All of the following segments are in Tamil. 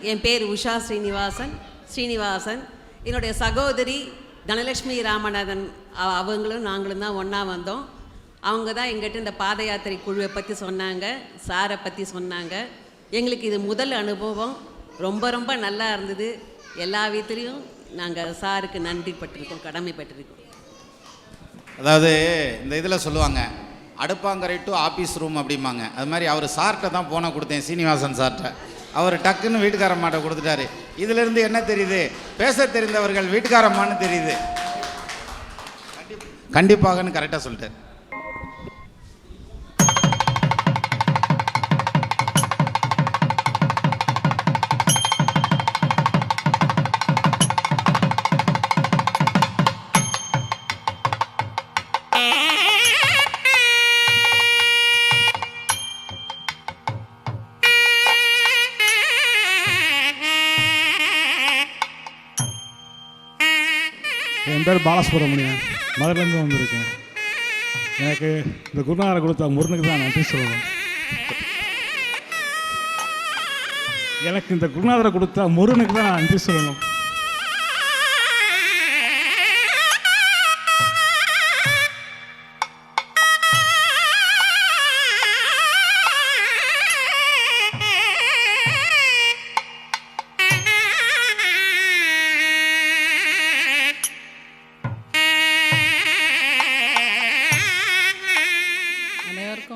என் பேர் உஷா ஸ்ரீனிவாசன். என்னுடைய சகோதரி தனலட்சுமி ராமநாதன் அவங்களும் நாங்களும் தான் ஒன்றா வந்தோம். அவங்க தான் எங்கிட்ட இந்த பாத யாத்திரை குழுவை பற்றி சொன்னாங்க, சாரை பற்றி சொன்னாங்க. எங்களுக்கு இது முதல் அனுபவம், ரொம்ப ரொம்ப நல்லா இருந்தது. எல்லா விதத்துலேயும் நாங்கள் சாருக்கு நன்றி பட்டிருக்கோம், கடமைப்பட்டிருக்கோம். அதாவது இந்த இதில் சொல்லுவாங்க, அடுப்பாங்கரை டு ஆஃபீஸ் ரூம் அப்படிம்பாங்க. அது மாதிரி அவர் சார்கிட்ட தான் போன கொடுத்தேன், சீனிவாசன் சார்கிட்ட. அவர் டக்குன்னு வீட்டுக்காரம்மாட்ட கொடுத்துட்டாரு. இதிலிருந்து என்ன தெரியுது? பேச தெரிந்தவர்கள் வீட்டுக்காரம்மான்னு தெரியுது. கண்டிப்பாகன்னு கரெக்டாக சொல்லிட்டார். என் பேர் பாலசுப்ரமணியன், மதுரையிலேருந்து வந்திருக்கேன். எனக்கு இந்த குருநாதரை கொடுத்த முருகனுக்கு தான் நன்றி சொல்லணும். எனக்கு இந்த குருநாதரை கொடுத்த முருகனுக்கு தான் நான் நன்றி சொல்லணும்.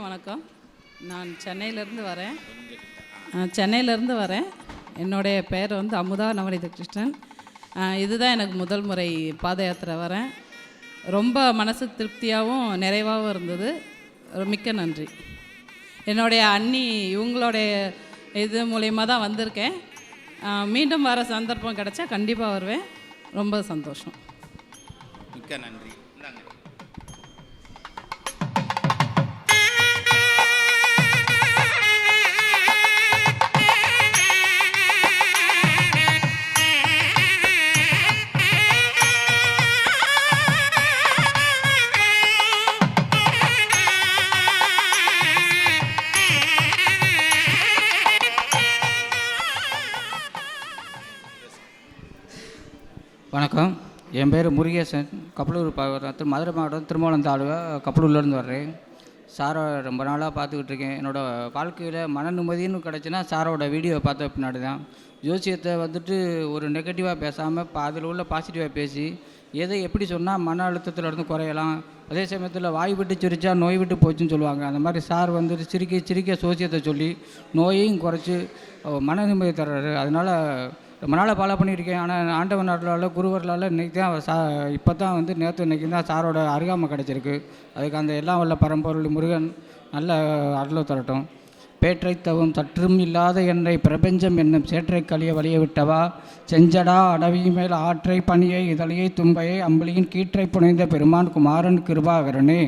வணக்கம். நான் சென்னையிலேருந்து வரேன். என்னுடைய பெயர் அமுதா நவநீத கிருஷ்ணன். இதுதான் எனக்கு முதல் முறை பாத யாத்திரை வரேன். ரொம்ப மனசு திருப்தியாகவும் நிறைவாகவும் இருந்தது. மிக்க நன்றி. என்னுடைய அண்ணி இவங்களுடைய இது மூலயமா தான் வந்திருக்கேன். மீண்டும் வர சந்தர்ப்பம் கிடைச்சா கண்டிப்பாக வருவேன். ரொம்ப சந்தோஷம். மிக்க நன்றி. வணக்கம். என் பேர் முருகேசன். கப்பலூர் மதுரை மாவட்டம் திருமணம் தாலுகா கப்பலூர்லேருந்து வர்றேன். சாரை ரொம்ப நாளாக பார்த்துக்கிட்டு இருக்கேன். என்னோடய வாழ்க்கையில் மன நிம்மதின்னு கிடச்சின்னா சாரோட வீடியோ பார்த்த பின்னாடி தான். ஜோசியத்தை ஒரு நெகட்டிவாக பேசாமல் அதில் உள்ள பாசிட்டிவாக பேசி எதை எப்படி சொன்னால் மன அழுத்தத்தில் குறையலாம், அதே சமயத்தில் வாய் விட்டு சிரித்தா நோய் விட்டு போச்சுன்னு சொல்லுவாங்க. அந்த மாதிரி சார் சிரிக்க ஜோசியத்தை சொல்லி நோயையும் குறைச்சி மன நிம்மதி தர்றாரு. அதனால் ரொம்ப நாளாக ஃபாலோ பண்ணியிருக்கேன். ஆனால் ஆண்டவன் அருளால் குருவர்களால் இன்றைக்கி தான் இப்போ தான் இன்றைக்கி தான் சாரோட அருகாமை கிடச்சிருக்கு. அதுக்கு அந்த எல்லாம் வல்ல பரம்பொருள் முருகன் நல்ல அருளை தரட்டும். பேற்றை தவும் சற்றும் இல்லாத என்னை பிரபஞ்சம் என்னும் சேற்றை கழிய வழிய விட்டவா, செஞ்சடா அடவி மேல் ஆற்றை பணியை இதழையை தும்பையை அம்பளியின் கீற்றை புனைந்த பெருமான் குமாரன் கிருபாகரனே.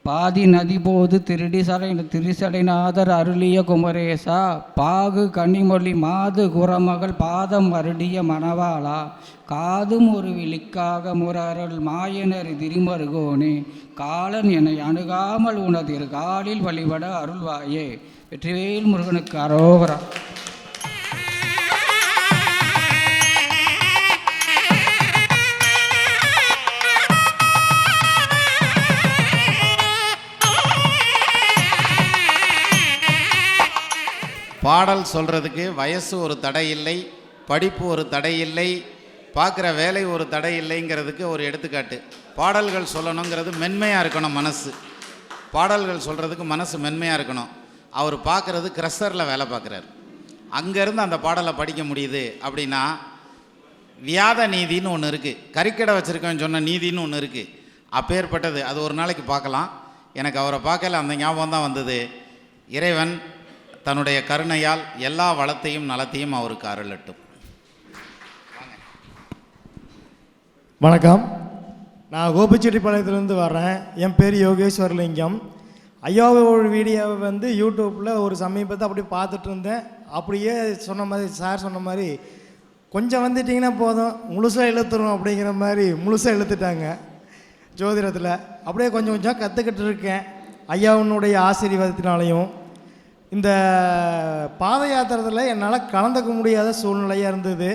பாதி நதி போது திரிசடைநாதர் அருளிய குமரேசா, பாகு கனிமொழி மாது குரமகள் பாதம் அருளிய மணவாளா, காதும் ஒரு விழிக்காக முரருள் மாயனர் திரிமருகோனே, காலன் என்னை அணுகாமல் உனதிரு காலில் வழிபட அருள்வாயே. வெற்றிவேல் முருகனுக்கு அரோகரா. பாடல் சொல்கிறதுக்கு வயசு ஒரு தடை இல்லை, படிப்பு ஒரு தடை இல்லை, பார்க்குற வேலை ஒரு தடை இல்லைங்கிறதுக்கு ஒரு எடுத்துக்காட்டு. பாடல்கள் சொல்லணுங்கிறது மென்மையாக இருக்கணும் மனசு. பாடல்கள் சொல்கிறதுக்கு மனசு மென்மையாக இருக்கணும். அவர் பார்க்குறது கிரஷரில் வேலை பார்க்குறாரு. அங்கேருந்து அந்த பாடலை படிக்க முடியுது அப்படின்னா வியாத நீதின்னு ஒன்று இருக்குது, கறிக்கடை வச்சுருக்கேன்னு சொன்ன நீதின்னு ஒன்று இருக்குது. அப்பேற்பட்டது அது ஒரு நாளைக்கு பார்க்கலாம். எனக்கு அவரை பார்க்கல அந்த ஞாபகம் தான் வந்தது. இறைவன் தன்னுடைய கருணையால் எல்லா வளத்தையும் நலத்தையும் அவருக்கு அருளட்டும். வணக்கம். நான் கோபிச்செட்டிப்பாளையத்துலேருந்து வர்றேன். என் பேர் யோகேஸ்வரலிங்கம். ஐயாவோட வீடியோவை யூடியூப்பில் ஒரு சமீபத்தை அப்படி பார்த்துட்டு இருந்தேன். அப்படியே சொன்ன மாதிரி சார் சொன்ன மாதிரி கொஞ்சம் வந்துட்டிங்கன்னா போதும் முழுசாக இழுத்துரும் அப்படிங்கிற மாதிரி முழுசாக இழுத்துட்டாங்க ஜோதிடத்தில். அப்படியே கொஞ்சம் கொஞ்சம் கற்றுக்கிட்டு இருக்கேன். ஐயாவுனுடைய ஆசீர்வாதத்தினாலையும் இந்த பாத யாத்திரத்தில் என்னால் கலந்துக்க முடியாத சூழ்நிலையாக இருந்தது.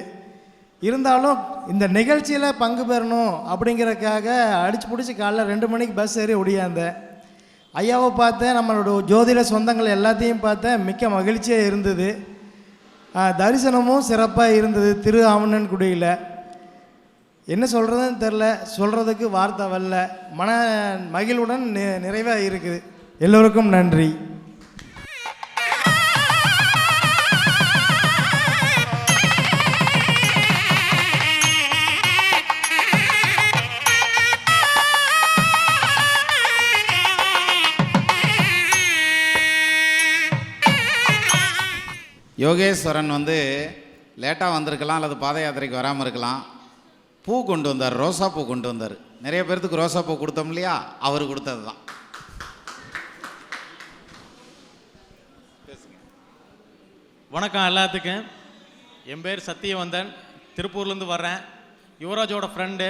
இருந்தாலும் இந்த நிகழ்ச்சியில் பங்கு பெறணும் அப்படிங்கிறதுக்காக அடித்து பிடிச்சி காலைல 2 மணிக்கு பஸ் ஏறி ஒடியாந்தேன். ஐயாவை பார்த்தேன், நம்மளோட ஜோதிட சொந்தங்கள் எல்லாத்தையும் பார்த்தேன். மிக்க மகிழ்ச்சியாக இருந்தது. தரிசனமும் சிறப்பாக இருந்தது திரு ஆவணன்குடியில். என்ன சொல்கிறதுன்னு தெரில, சொல்கிறதுக்கு வார்த்தை வரல. மன மகிழ்வுடன் நிறைவாக இருக்குது. எல்லோருக்கும் நன்றி. யோகேஸ்வரன் லேட்டாக வந்திருக்கலாம், அல்லது பாத யாத்திரைக்கு வராமல் இருக்கலாம். பூ கொண்டு வந்தார், ரோசா பூ கொண்டு வந்தார். நிறைய பேர்த்துக்கு ரோசா பூ கொடுத்தோம் இல்லையா, அவர் கொடுத்தது தான். வணக்கம் எல்லாத்துக்கும். என் பேர் சத்தியவந்தன், திருப்பூர்லேருந்து வர்றேன். யுவராஜோட ஃப்ரெண்டு.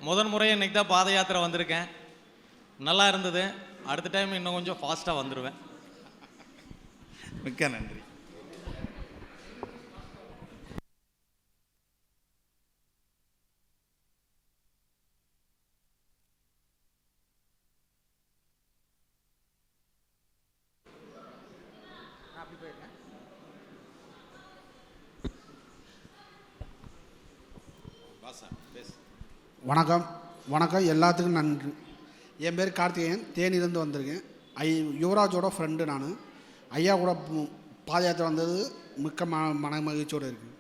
முறையாக இன்றைக்கி தான் பாத யாத்திரை வந்திருக்கேன். நல்லா இருந்தது. அடுத்த டைம் இன்னும் கொஞ்சம் ஃபாஸ்ட்டாக வந்துடுவேன். மிக்க நன்றி. வணக்கம் எல்லாத்துக்கும் நன்றி. என் பேர் கார்த்திகேயன், தேனியிலேருந்து வந்திருக்கேன். யுவராஜோட ஃப்ரெண்டு நான். ஐயா கூட பாத யாத்திரை வந்தது மிக்க மன மகிழ்ச்சியோடு இருக்கு.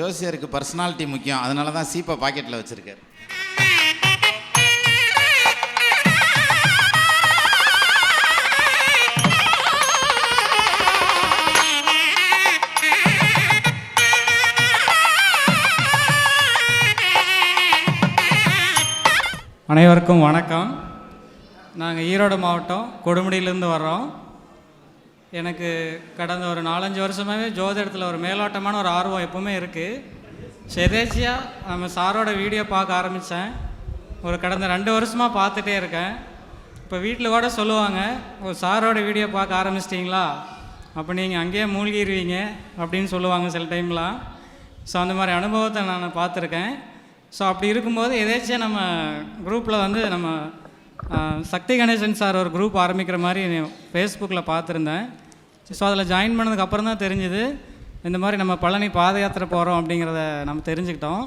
ஜோசியருக்கு பர்சனாலிட்டி முக்கியம், அதனால தான் சீப்பை பாக்கெட்டில் வச்சுருக்கார். அனைவருக்கும் வணக்கம். நாங்கள் ஈரோடு மாவட்டம் கொடுமுடியிலேருந்து வர்றோம். எனக்கு கடந்த ஒரு 4-5 வருஷமாகவே ஜோதிடத்தில் ஒரு மேலோட்டமான ஒரு ஆர்வம் எப்போவுமே இருக்குது. எதேச்சியாக நம்ம சாரோட வீடியோ பார்க்க ஆரம்பித்தேன். ஒரு கடந்த 2 வருஷமாக பார்த்துட்டே இருக்கேன். இப்போ வீட்டில் கூட சொல்லுவாங்க, ஒரு சாரோட வீடியோ பார்க்க ஆரம்பிச்சிட்டிங்களா, அப்போ நீங்கள் அங்கேயே மூழ்கிடுவீங்க அப்படின்னு சொல்லுவாங்க சில டைம்லாம். ஸோ அந்த மாதிரி அனுபவத்தை நான் பார்த்துருக்கேன். ஸோ அப்படி இருக்கும்போது எதாச்சும் நம்ம குரூப்பில் நம்ம சக்தி கணேசன் சார் ஒரு குரூப் ஆரம்பிக்கிற மாதிரி ஃபேஸ்புக்கில் பார்த்துருந்தேன். ஸோ அதில் ஜாயின் பண்ணதுக்கப்புறம் தான் தெரிஞ்சுது இந்த மாதிரி நம்ம பழனி பாத யாத்திரை போகிறோம் அப்படிங்கிறத நம்ம தெரிஞ்சுக்கிட்டோம்.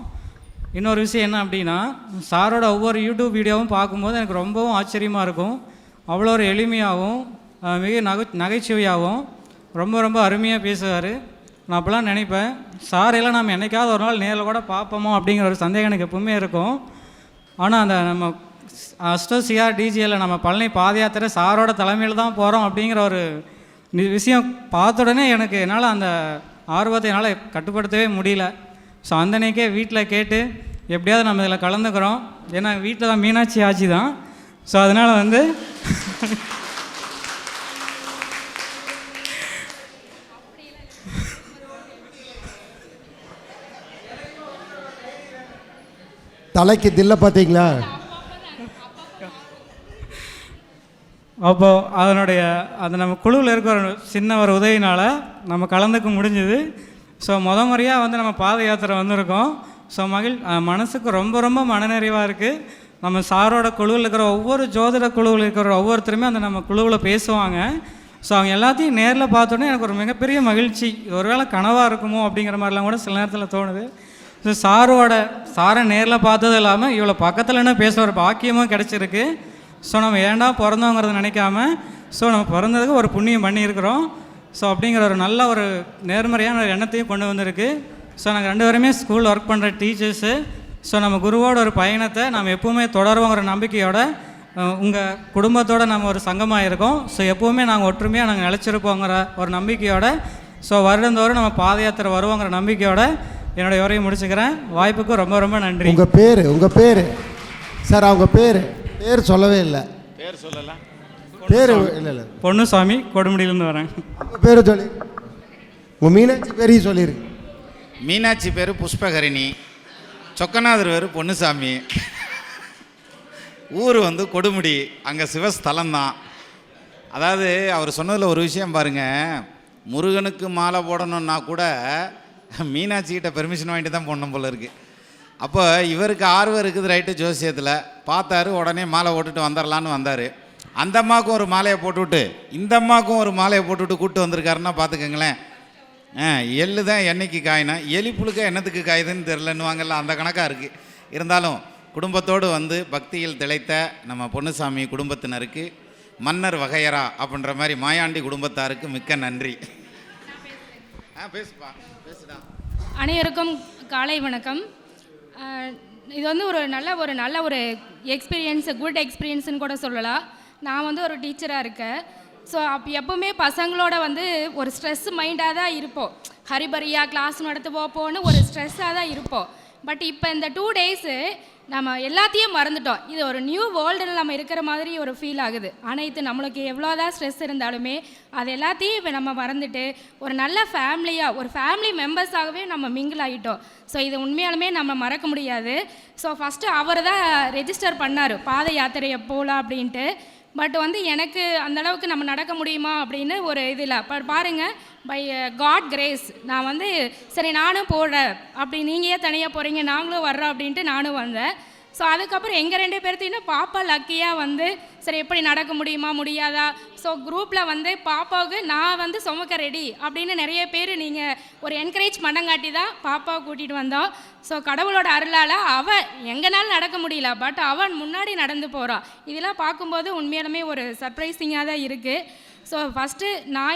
இன்னொரு விஷயம் என்ன அப்படின்னா, சாரோட ஒவ்வொரு யூடியூப் வீடியோவும் பார்க்கும்போது எனக்கு ரொம்பவும் ஆச்சரியமாக இருக்கும். அவ்வளோ ஒரு எளிமையாகவும் மிக நகைச்சுவையாகவும் ரொம்ப அருமையாக பேசுவார். நான் அப்போலாம் நினைப்பேன், சாரெல்லாம் நம்ம என்றைக்காவது ஒரு நாள் நேரில் கூட பார்ப்போமோ அப்படிங்கிற ஒரு சந்தேகம் எனக்கு எப்பவுமே இருக்கும். ஆனால் அந்த நம்ம அஸ்டோசிஆர் டிஜியில் நம்ம பழனி பாத யாத்திரை சாரோட தலைமையில் தான் போகிறோம் அப்படிங்கிற ஒரு விஷயம் பார்த்த உடனே என்னால் அந்த ஆர்வத்தை என்னால் கட்டுப்படுத்தவே முடியல. ஸோ அந்தன்னைக்கே வீட்டில் கேட்டு எப்படியாவது நம்ம இதில் கலந்துக்கிறோம். ஏன்னா வீட்டில் தான் மீனாட்சி ஆட்சி தான். ஸோ அதனால் தலைக்கு தில்ல பார்த்தீங்களா? அப்போது அதனுடைய அந்த நம்ம குழுவில் இருக்கிற ஒரு சின்ன ஒரு உதவினால் நம்ம கலந்துக்க முடிஞ்சுது. ஸோ முறையாக நம்ம பாத யாத்திரை வந்திருக்கோம். ஸோ மனசுக்கு ரொம்ப மனநிறைவாக இருக்குது. நம்ம சாரோட குழுவில் இருக்கிற ஒவ்வொரு ஜோதிட குழுவில் இருக்கிற ஒவ்வொருத்தருமே அந்த நம்ம குழுவில் பேசுவாங்க. ஸோ அவங்க எல்லாத்தையும் நேரில் பார்த்தோன்னே எனக்கு ஒரு மிகப்பெரிய மகிழ்ச்சி. ஒருவேளை கனவாக இருக்குமோ அப்படிங்கிற மாதிரிலாம் கூட சில நேரத்தில் தோணுது. ஸோ சாரை நேரில் பார்த்தது இல்லாமல் இவ்வளோ பக்கத்தில் என்ன பேச ஒரு பாக்கியமும் கிடச்சிருக்கு. ஸோ நம்ம ஏண்டா பிறந்தோங்கிறத நினைக்காம, ஸோ நம்ம பிறந்ததுக்கு ஒரு புண்ணியம் பண்ணியிருக்கிறோம். ஸோ அப்படிங்கிற ஒரு நல்ல ஒரு நேர்மறையான ஒரு எண்ணத்தையும் கொண்டு வந்திருக்கு. ஸோ நாங்கள் 2 பேருமே ஸ்கூல் ஒர்க் பண்ணுற டீச்சர்ஸு. ஸோ நம்ம குருவோட ஒரு பயணத்தை நம்ம எப்போவுமே தொடருவோங்கிற நம்பிக்கையோட உங்கள் குடும்பத்தோடு நம்ம ஒரு சங்கமாக இருக்கோம். ஸோ எப்போவுமே நாங்கள் ஒற்றுமையாக நாங்கள் நிலச்சிருப்போங்கிற ஒரு நம்பிக்கையோட, ஸோ வருடந்தோறும் நம்ம பாத யாத்திரை வருவோங்கிற நம்பிக்கையோட என்னுடைய உரையை முடிச்சுக்கிறேன். வாய்ப்புக்கு ரொம்ப நன்றி. உங்கள் பேர் சார்? அவங்க பேர் சொல்லவே இல்லை. பேர் சொல்லலாம். பேர் இல்லை. பொன்னுசாமி, கொடுமுடியிலேருந்து வரேன். உங்கள் பேர் சொல்லி, உங்கள் மீனாட்சி பேரையும் சொல்லியிருக்கு. மீனாட்சி பேர் புஷ்பகரிணி, சொக்கநாதர் பேர் பொன்னுசாமி. ஊர் வந்து கொடுமுடி, அங்கே சிவஸ்தலம் தான். அதாவது அவர் சொன்னதில் ஒரு விஷயம் பாருங்கள், முருகனுக்கு மாலை போடணுன்னா கூட மீனாட்சிக்கிட்ட பெர்மிஷன் வாங்கிட்டு தான் போடணும் போல இருக்குது. அப்போ இவருக்கு ஆர்வம் இருக்குது ரைட்டு ஜோசியத்தில் பார்த்தாரு, உடனே மாலை போட்டுட்டு வந்துடலான்னு வந்தார். அந்த அம்மாவுக்கும் ஒரு மாலையை போட்டுவிட்டு இந்த அம்மாவுக்கும் ஒரு மாலையை போட்டுவிட்டு கூப்பிட்டு வந்திருக்காருன்னா பார்த்துக்கங்களேன். எள்ளு தான் என்னைக்கு காயினா, எலி புழுக்க என்னத்துக்கு காயுதுன்னு தெரிலன்னுவாங்கல்ல, அந்த கணக்காக இருக்குது. இருந்தாலும் குடும்பத்தோடு வந்து பக்தியில் திளைத்த நம்ம பொன்னுசாமி குடும்பத்தினருக்கு, மன்னர் வகையரா அப்படின்ற மாதிரி மாயாண்டி குடும்பத்தாருக்கு மிக்க நன்றி. பேசுப்பா, பேசுடா. அனைவருக்கும் காலை வணக்கம். இது வந்து ஒரு நல்ல ஒரு எக்ஸ்பீரியன்ஸ், குட் எக்ஸ்பீரியன்ஸ்னு கூட சொல்லலாம். நான் வந்து ஒரு டீச்சராக இருக்கேன். ஸோ எப்போவுமே பசங்களோட வந்து ஒரு ஸ்ட்ரெஸ் மைண்டாக தான் இருப்போம். ஹரிபரியாக கிளாஸ் நடத்துவோப்போன்னு ஒரு ஸ்ட்ரெஸ்ஸாக தான் இருப்போம். பட் இப்போ இந்த 2 days நம்ம எல்லாத்தையும் மறந்துட்டோம். இது ஒரு நியூ வேர்ல்டில் நம்ம இருக்கிற மாதிரி ஒரு ஃபீல் ஆகுது. அனைத்து நம்மளுக்கு எவ்வளோதான் ஸ்ட்ரெஸ் இருந்தாலுமே அது எல்லாத்தையும் இப்போ நம்ம மறந்துட்டு ஒரு நல்ல ஃபேமிலியாக, ஒரு ஃபேமிலி மெம்பர்ஸாகவே நம்ம மிங்கிள் ஆகிட்டோம். ஸோ இது உண்மையாலுமே நம்ம மறக்க முடியாது. ஸோ ஃபஸ்ட்டு அவர் தான் ரெஜிஸ்டர் பண்ணார் பாத யாத்திரையை போகலாம் அப்படின்ட்டு. பட் வந்து எனக்கு அந்தளவுக்கு நம்ம நடக்க முடியுமா அப்படின்னு ஒரு இதில் பாருங்கள், பை காட் கிரேஸ் நான் வந்து சரி நானும் போடுறேன், அப்படி நீங்கள் ஏன் தனியாக போகிறீங்க, நாங்களும் வர்றோம் அப்படின்ட்டு நானும் வந்தேன். ஸோ அதுக்கப்புறம் எங்கள் 2 பேர்த்தையும் பாப்பா லக்கியாக வந்து சரி எப்படி நடக்க முடியுமா முடியாதா. ஸோ குரூப்பில் வந்து பாப்பாவுக்கு நான் வந்து சுமக்க ரெடி அப்படின்னு நிறைய பேர் நீங்கள் ஒரு என்கரேஜ் பண்ணங்காட்டி தான் பாப்பாவை கூட்டிகிட்டு வந்தோம். ஸோ கடவுளோட அருளால் அவன் எங்கனாலும் நடக்க முடியல, பட் அவன் முன்னாடி நடந்து போகிறான். இதெல்லாம் பார்க்கும்போது உண்மையாலுமே ஒரு சர்ப்ரைசிங்காக தான் இருக்குது. ஸோ ஃபஸ்ட்டு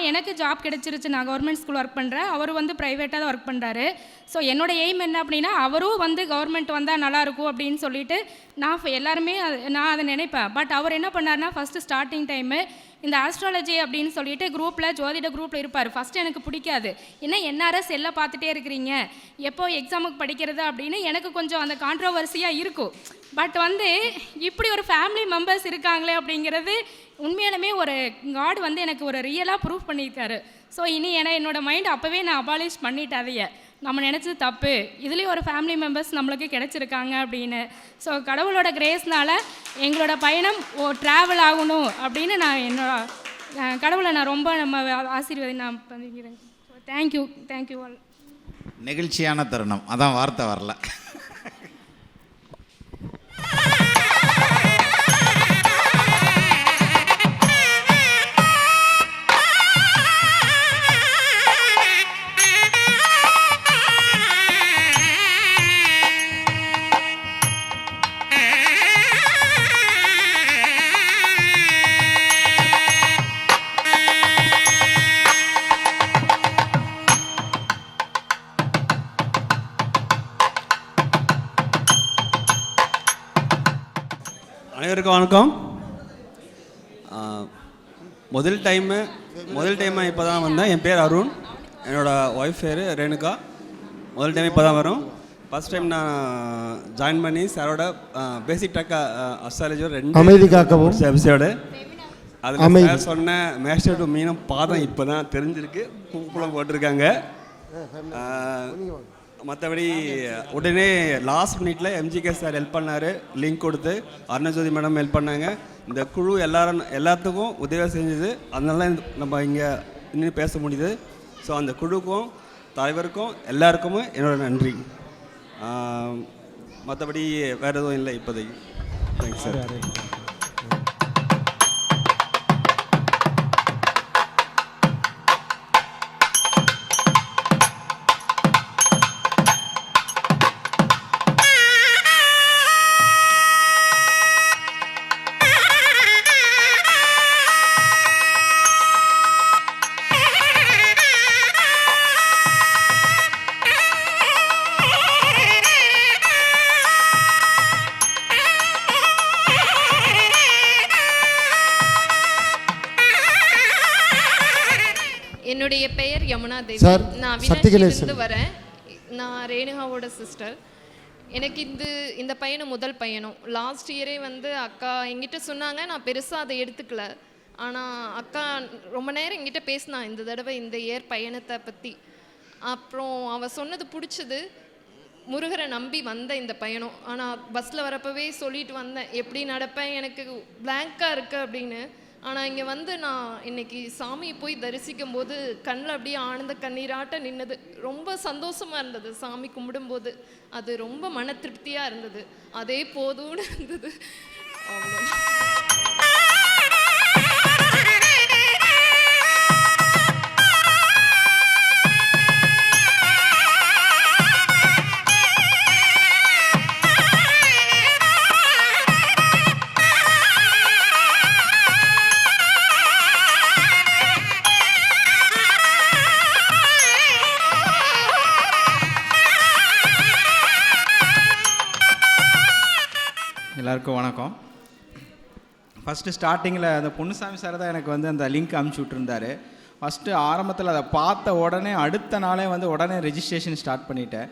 எனக்கு ஜாப் கிடச்சிருச்சு. நான் கவர்மெண்ட் ஸ்கூல் ஒர்க் பண்ணுறேன், அவர் வந்து ப்ரைவேட்டாக தான் ஒர்க் பண்ணுறாரு. ஸோ என்னோடய எய்ம் என்ன அப்படின்னா, அவரும் வந்து கவர்மெண்ட் வந்தால் நல்லாயிருக்கும் அப்படின்னு சொல்லிட்டு எல்லாருமே நான் அதை நினைப்பேன். பட் அவர் என்ன பண்ணார்னா, ஃபஸ்ட்டு ஸ்டார்டிங் டைமு இந்த ஆஸ்ட்ராலஜி அப்படின்னு சொல்லிட்டு குரூப்பில், ஜோதிட குரூப்பில் இருப்பார். ஃபஸ்ட்டு எனக்கு பிடிக்காது, என்ன என்ஆர்எஸ் எல்லாம் பார்த்துட்டே இருக்கிறீங்க, எப்போ எக்ஸாமுக்கு படிக்கிறது அப்படின்னு எனக்கு கொஞ்சம் அந்த கான்ட்ரோவர்சியாக இருக்கும். பட் வந்து இப்படி ஒரு ஃபேமிலி மெம்பர்ஸ் இருக்காங்களே அப்படிங்கிறது உண்மையாலுமே ஒரு காட் வந்து எனக்கு ஒரு ரியலாக ப்ரூவ் பண்ணியிருக்காரு. ஸோ இனி என்னோடய மைண்ட் அப்போவே நான் அபாலிஷ் பண்ணிட்டேன். அதையே நம்ம நினச்சது தப்பு, இதுலேயும் ஒரு ஃபேமிலி மெம்பர்ஸ் நம்மளுக்கு கிடச்சிருக்காங்க அப்படின்னு. ஸோ கடவுளோட கிரேஸ்னால் எங்களோட பயணம் ட்ராவல் ஆகணும் அப்படின்னு நான் என்னோட கடவுளை நான் ரொம்ப நான் பண்ணிக்கிறேன். So thank you all. நெகிழ்ச்சியான தருணம், அதான் வார்த்தை வரல. அனைவருக்கும் வணக்கம். முதல் டைமாக இப்போ தான் வந்தேன். என் பேர் அருண், என்னோடய ஒய்ஃப் பேர் ரேணுகா. முதல் டைம் இப்போ தான் வரும். ஃபஸ்ட் டைம் நான் ஜாயின் பண்ணி சாரோட பேசிக் டேக் அஸ்ட்ராலஜி 2 எபிசோடு அதில் சொன்ன மேஸ்டர் டு மீனும் பாதம் இப்போ தான் தெரிஞ்சிருக்கு, பூக்குளம் போட்டிருக்காங்க. மற்றபடி உடனே லாஸ்ட் மினிட்ல எம்ஜிகே சார் ஹெல்ப் பண்ணார், லிங்க் கொடுத்து அருணஜோதி மேடம் ஹெல்ப் பண்ணாங்க. இந்த குழு எல்லாத்துக்கும் உதவி செஞ்சது, அதனால நம்ம இங்கே இன்னும் பேச முடியுது. ஸோ அந்த குழுக்கும் தலைவருக்கும் எல்லாருக்குமே என்னோட நன்றி. மற்றபடி வேறு எதுவும் இல்லை இப்போதைக்கு. Thanks sir. என்னுடைய பெயர் யமுனா தேவி. நான் வினர்ஷிலிருந்து வரேன். நான் ரேணுகாவோட சிஸ்டர். எனக்கு இந்த பையனும் முதல் பையனும். லாஸ்ட் இயரே வந்து அக்கா எங்கிட்ட சொன்னாங்க, நான் பெருசாக அதை எடுத்துக்கல. ஆனால் அக்கா ரொம்ப நேரம் எங்கிட்ட பேசினா இந்த தடவை இந்த இயர் பயணத்தை பற்றி. அப்புறம் அவள் சொன்னது பிடிச்சது. முருகரை நம்பி வந்த இந்த பயணம். ஆனால் பஸ்ஸில் வரப்பவே சொல்லிட்டு வந்தேன் எப்படி நடப்பேன், எனக்கு பிளாங்காக இருக்குது அப்படின்னு. ஆனால் இங்கே வந்து நான் இன்னைக்கு சாமியை போய் தரிசிக்கும் போது கண்ணில் அப்படியே ஆனந்த கண்ணீராட்ட நின்னது. ரொம்ப சந்தோஷமாக இருந்தது சாமி கும்பிடும்போது. அது ரொம்ப மன திருப்தியாக இருந்தது. அதே போதும்னு இருந்தது. எல்லாருக்கும் வணக்கம். ஃபஸ்ட்டு ஸ்டார்டிங்கில் அந்த பொன்னுசாமி சார் தான் எனக்கு வந்து அந்த லிங்க் அனுப்பிச்சி விட்ருந்தார். ஃபஸ்ட்டு ஆரம்பத்தில் அதை பார்த்த உடனே அடுத்த நாளே வந்து உடனே ரெஜிஸ்ட்ரேஷன் ஸ்டார்ட் பண்ணிட்டேன்.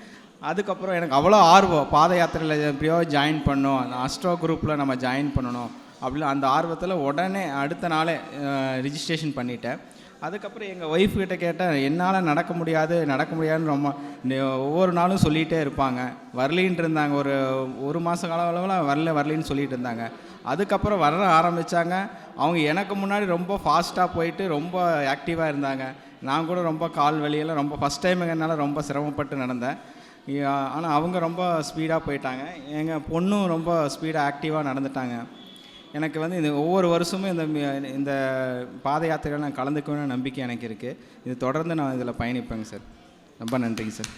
அதுக்கப்புறம் எனக்கு அவ்வளோ ஆர்வம், பாத யாத்திரையில் எப்படியோ ஜாயின் பண்ணணும், அந்த அஸ்ட்ரோ குரூப்பில் நம்ம ஜாயின் பண்ணணும் அப்படின்னு அந்த ஆர்வத்தில் உடனே அடுத்த நாளே ரிஜிஸ்ட்ரேஷன் பண்ணிட்டேன். அதுக்கப்புறம் எங்கள் ஒய்ஃப்கிட்ட கேட்டேன், என்னால் நடக்க முடியாதுன்னு ரொம்ப ஒவ்வொரு நாளும் சொல்லிகிட்டே இருப்பாங்க. வரலின்னு இருந்தாங்க, ஒரு மாத கால அளவில் வரலின்னு சொல்லிட்டு இருந்தாங்க. அதுக்கப்புறம் வர ஆரம்பித்தாங்க. அவங்க எனக்கு முன்னாடி ரொம்ப ஃபாஸ்ட்டாக போயிட்டு ரொம்ப ஆக்டிவாக இருந்தாங்க. நான் கூட ரொம்ப கால் வலியெல்லாம் ரொம்ப ஃபஸ்ட் டைமுங்கனால ரொம்ப சிரமப்பட்டு நடந்தேன். ஆனால் அவங்க ரொம்ப ஸ்பீடாக போயிட்டாங்க. எங்கள் பொண்ணும் ரொம்ப ஸ்பீடாக ஆக்டிவாக நடந்துட்டாங்க. எனக்கு வந்து இந்த ஒவ்வொரு வருஷமும் இந்த பாத யாத்திரையில் நான் கலந்துக்கணும்னு நம்பிக்கை எனக்கு இருக்குது. இது தொடர்ந்து நான் இதில் பயணிப்பேங்க சார். ரொம்ப நன்றிங்க சார்.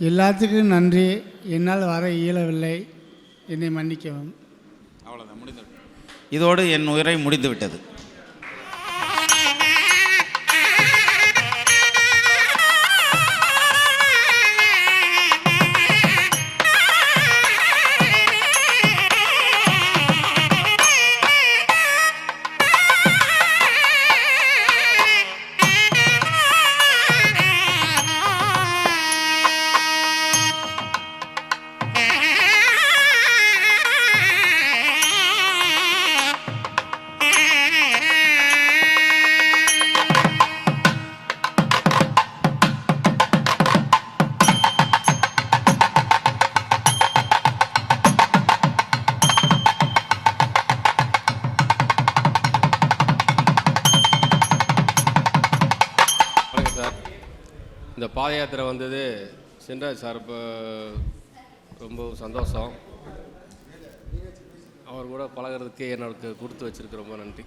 எல்லாத்துக்கும் நன்றி. என்னால் வர இயலவில்லை, என்னை மன்னிக்கவும். அவ்வளோதான், முடிந்து. இதோடு என் உயிரை முடிந்து விட்டது. இந்த பாத யாத்திரை வந்தது சென்றார் சார், இப்போ ரொம்ப சந்தோஷம். அவர் கூட பழகிறதுக்கு எனக்கு கொடுத்து வச்சிருக்கு. ரொம்ப நன்றி.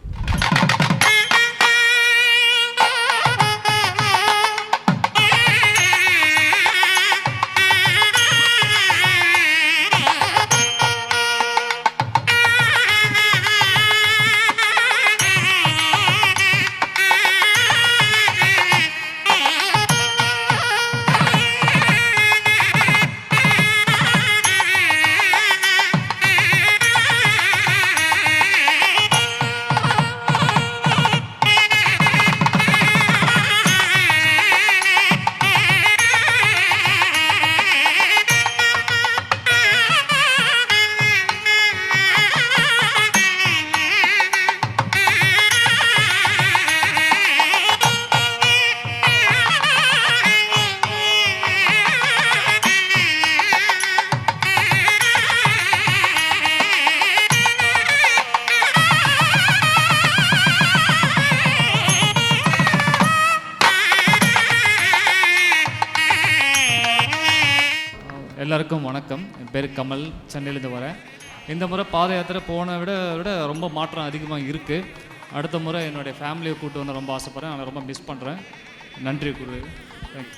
எல்லாருக்கும் வணக்கம். என் பேர் கமல், சென்னையிலேருந்து வரேன். இந்த முறை பாத யாத்திரை போன விட ரொம்ப மாற்றம் அதிகமாக இருக்குது. அடுத்த முறை என்னுடைய ஃபேமிலியை கூப்பிட்டு வந்து ரொம்ப ஆசைப்பட்றேன். அதை ரொம்ப மிஸ் பண்ணுறேன். நன்றி குரு. தேங்க்யூ.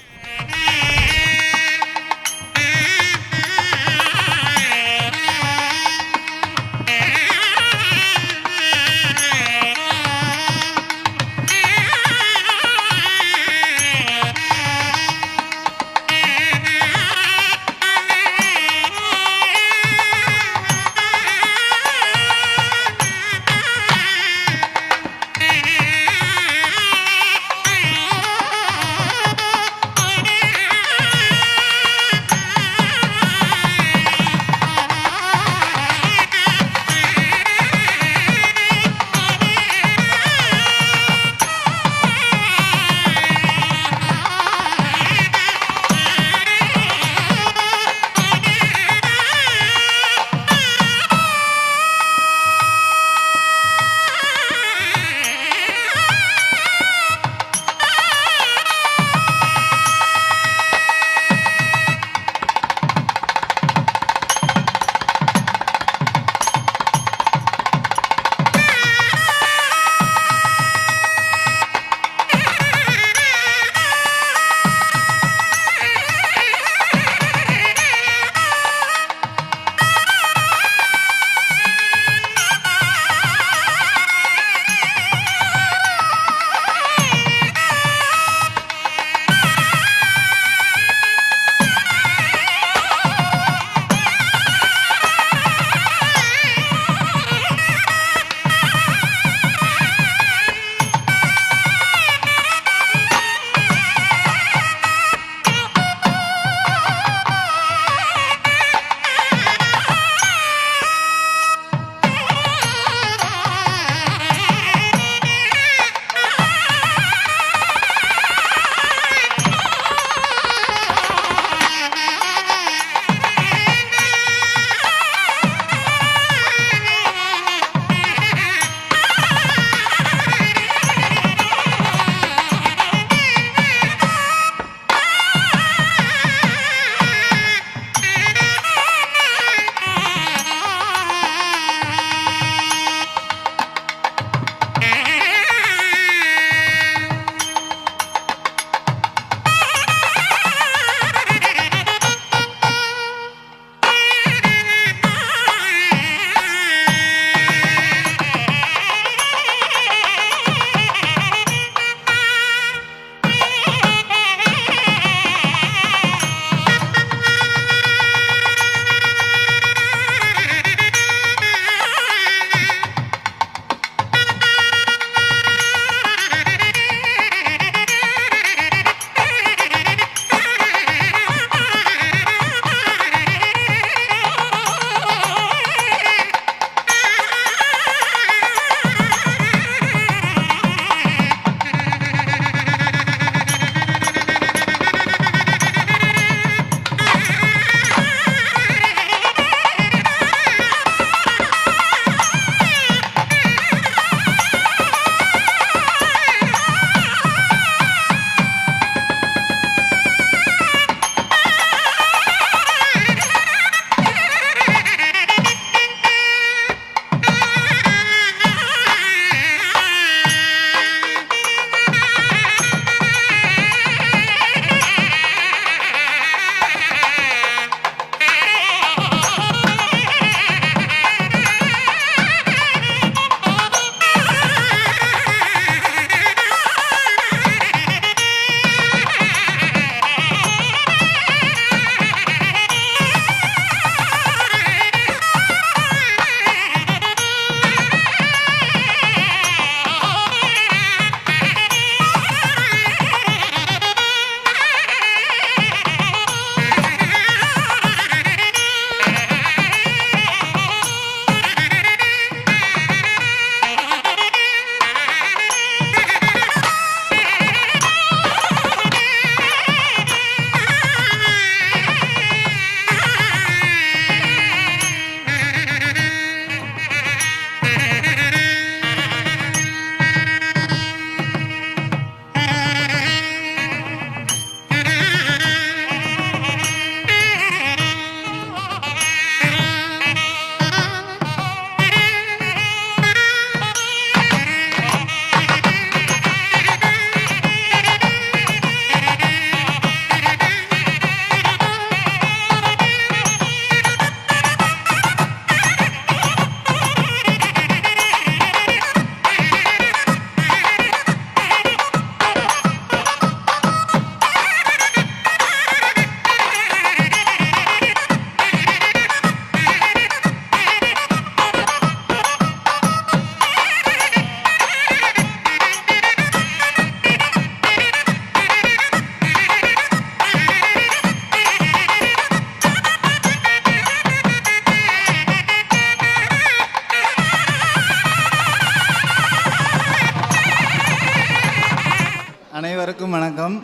அனைவருக்கும் வணக்கம்.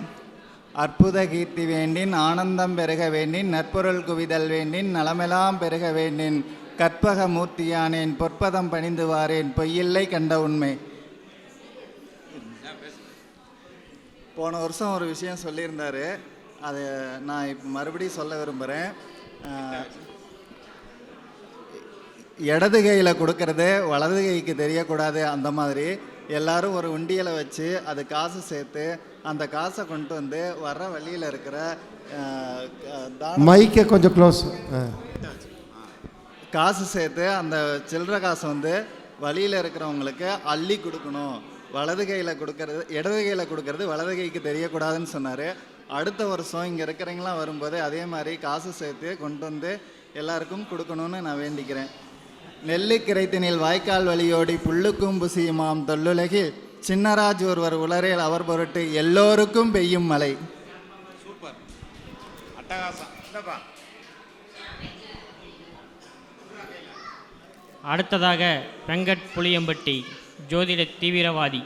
அற்புத கீர்த்தி வேண்டின், ஆனந்தம் பெருக வேண்டின், நற்பொருள் குவிதல் வேண்டின், நலமெல்லாம் பெருக வேண்டின், கற்பக மூர்த்தியானேன், பொற்பதம் பணிந்து வாரேன், பொய்யில்லை கண்ட உண்மை. போன வருஷம் ஒரு விஷயம் சொல்லியிருந்தார், அதை நான் இப்போ மறுபடியும் சொல்ல விரும்புகிறேன். இடது கையில் கொடுக்கறது வலது கைக்கு தெரியக்கூடாது. அந்த மாதிரி எல்லாரும் ஒரு உண்டியலை வச்சு அது காசு சேர்த்து அந்த காசை கொண்டு வந்து வர்ற வழியில் இருக்கிற மைக்கை கொஞ்சம் க்ளோஸ். காசு சேர்த்து அந்த சில்லற காசை வந்து வழியில் இருக்கிறவங்களுக்கு அள்ளி கொடுக்கணும். வலது கையில் கொடுக்கறது, இடது கையில் கொடுக்கறது வலது கைக்கு தெரியக்கூடாதுன்னு சொன்னார். அடுத்த வருஷம் இங்கே இருக்கிறவங்களாம் வரும்போது அதே மாதிரி காசு சேர்த்து கொண்டு வந்து எல்லாருக்கும் கொடுக்கணும்னு நான் வேண்டிக்கிறேன். நெல்லு கிரைத்தினில் வாய்க்கால் வழியோடி புல்லுக்கும் புசியுமாம் தொல்லுலகில் சின்னராஜ் ஒருவர் உலரேல் அவர் பொருட்டு எல்லோருக்கும் பெய்யும் மழை. சூப்பர், அட்டகாசம். அடுத்ததாக வெங்கட் புளியம்பட்டி, ஜோதிட தீவிரவாதி.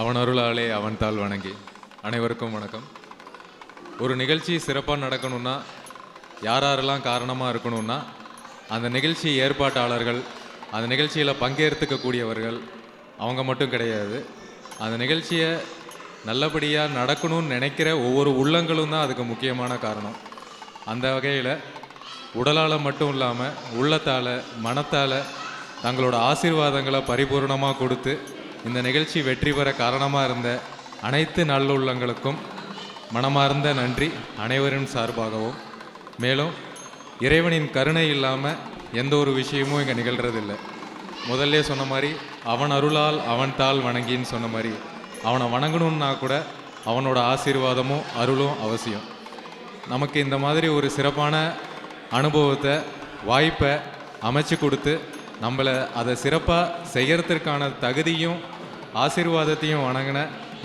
அவன் அருளாலே அவன் தாள் வணங்கி. அனைவருக்கும் வணக்கம். ஒரு நிகழ்ச்சி சிறப்பாக நடக்கணும்னா யாரெல்லாம் காரணமாக இருக்கணும்னா அந்த நிகழ்ச்சி ஏற்பாட்டாளர்கள், அந்த நிகழ்ச்சியில் பங்கேற்றுக்கக்கூடியவர்கள் அவங்க மட்டும் கிடையாது. அந்த நிகழ்ச்சியை நல்லபடியாக நடக்கணும்னு நினைக்கிற ஒவ்வொரு உள்ளங்களும் தான் அதுக்கு முக்கியமான காரணம். அந்த வகையில் உடலால் மட்டும் இல்லாமல் உள்ளத்தால் மனத்தால் தங்களோட ஆசீர்வாதங்களை பரிபூர்ணமாக கொடுத்து இந்த நிகழ்ச்சி வெற்றி பெற காரணமாக இருந்த அனைத்து நல்லுள்ளங்களுக்கும் மனமார்ந்த நன்றி அனைவரின் சார்பாகவும். மேலும் இறைவனின் கருணை இல்லாமல் எந்த ஒரு விஷயமும் இங்கே நிகழ்கிறதில்லை. முதல்ல சொன்ன மாதிரி அவன் அருளால் அவன் தாள் வணங்கின்னு சொன்ன மாதிரி அவனை வணங்கணுன்னா கூட அவனோட ஆசீர்வாதமும் அருளும் அவசியம். நமக்கு இந்த மாதிரி ஒரு சிறப்பான அனுபவத்தை வாய்ப்பை அமைச்சு கொடுத்து நம்மளை அதை சிறப்பாக செய்கிறதுக்கான தகுதியும் ஆசீர்வாதத்தையும் வணங்கின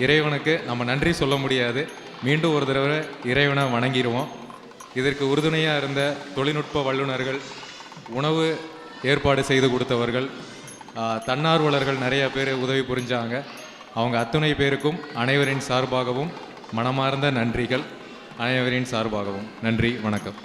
இறைவனுக்கு நம்ம நன்றி சொல்ல முடியாது. மீண்டும் ஒரு தடவை இறைவனை வணங்கிடுவோம். இதற்கு உறுதுணையாக இருந்த தொழில்நுட்ப வல்லுநர்கள், உணவு ஏற்பாடு செய்து கொடுத்தவர்கள், தன்னார்வலர்கள் நிறைய பேர் உதவி புரிஞ்சாங்க. அவங்க அத்துணை பேருக்கும் அனைவரின் சார்பாகவும் மனமார்ந்த நன்றிகள். அனைவரின் சார்பாகவும் நன்றி, வணக்கம்.